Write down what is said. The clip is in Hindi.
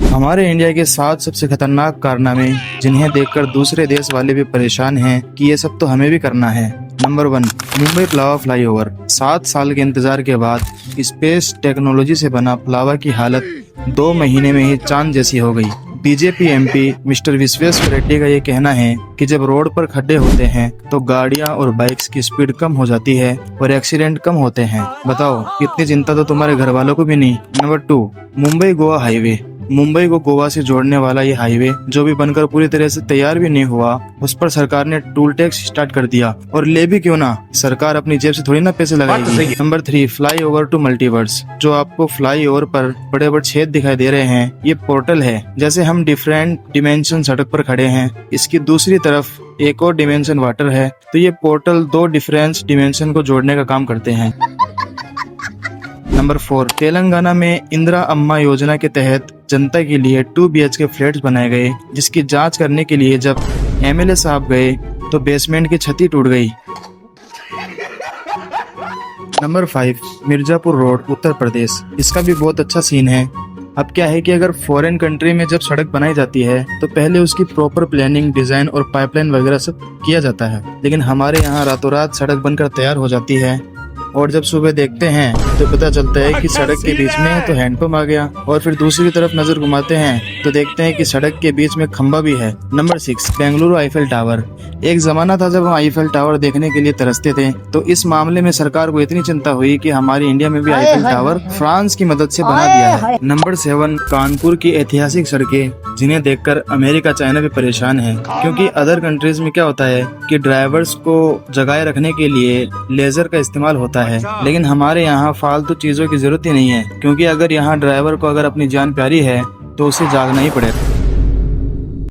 हमारे इंडिया के 7 सबसे खतरनाक कारनामे जिन्हें देखकर दूसरे देश वाले भी परेशान हैं कि ये सब तो हमें भी करना है। Number 1, Mumbai Pallava flyover. 7 साल के इंतजार के बाद स्पेस टेक्नोलॉजी से बना पलावा की हालत 2 महीने में ही चांद जैसी हो गई। BJP MP mister Vishweshwar Reddy का ये कहना है कि जब रोड पर खड्डे होते हैं तो गाड़ियां और बाइक्स की स्पीड कम हो जाती है और एक्सीडेंट कम होते हैं। बताओ, इतनी चिंता तो तुम्हारे घर वालों को भी नहीं। Number 2, Mumbai Goa highway. मुंबई को गोवा से जोड़ने वाला ये हाईवे जो भी बनकर पूरी तरह से तैयार भी नहीं हुआ, उस पर सरकार ने टूल टैक्स स्टार्ट कर दिया। और ले भी क्यों ना, सरकार अपनी जेब से थोड़ी ना पैसे लगाएगी। Number 3, fly over to multiverse. जो आपको फ्लाई ओवर पर बड़े बड़े छेद दिखाई दे रहे हैं, ये पोर्टल है। जैसे हम डिफरेंट डिमेंशन सड़क पर खड़े हैं, इसकी दूसरी तरफ एक और डिमेंशन वाटर है, तो ये पोर्टल 2 डिफरेंट डिमेंशन को जोड़ने का काम करते हैं। नंबर 4, तेलंगाना में इंदिरा अम्मा योजना के तहत जनता के लिए 2 BHK फ्लैट्स बनाए गए, जिसकी जांच करने के लिए जब MLA साहब गए तो बेसमेंट की छत ही टूट गई। Number 5, Mirzapur road, Uttar Pradesh. इसका भी बहुत अच्छा सीन है। अब क्या है कि अगर फॉरेन कंट्री में जब सड़क बनाई जाती है तो पहले उसकी प्रॉपर प्लानिंग, डिजाइन और पाइपलाइन वगैरह सब किया जाता है, लेकिन हमारे यहाँ रातों रात सड़क बनकर तैयार हो जाती है और जब सुबह देखते हैं तो पता चलता है कि सड़क के बीच में तो हैंडपंप आ गया, और फिर दूसरी तरफ नजर घुमाते हैं तो देखते हैं कि सड़क के बीच में खंबा भी है। Number 6, Bengaluru Eiffel tower. एक जमाना था जब हम आईफेल टावर देखने के लिए तरसते थे, तो इस मामले में सरकार को इतनी चिंता हुई कि हमारी इंडिया में भी आईफेल टावर फ्रांस की मदद से बना दिया है। नंबर 7, कानपुर की ऐतिहासिक सड़कें जिन्हें देखकर अमेरिका, चाइना भी परेशान है, क्योंकि अदर कंट्रीज में क्या होता है कि ड्राइवर्स को जगाए रखने के लिए लेजर का इस्तेमाल होता है, लेकिन हमारे यहाँ फालतू चीजों की जरूरत ही नहीं है, क्योंकि अगर यहाँ ड्राइवर को अगर अपनी जान प्यारी है तो उसे जागना ही पड़ेगा।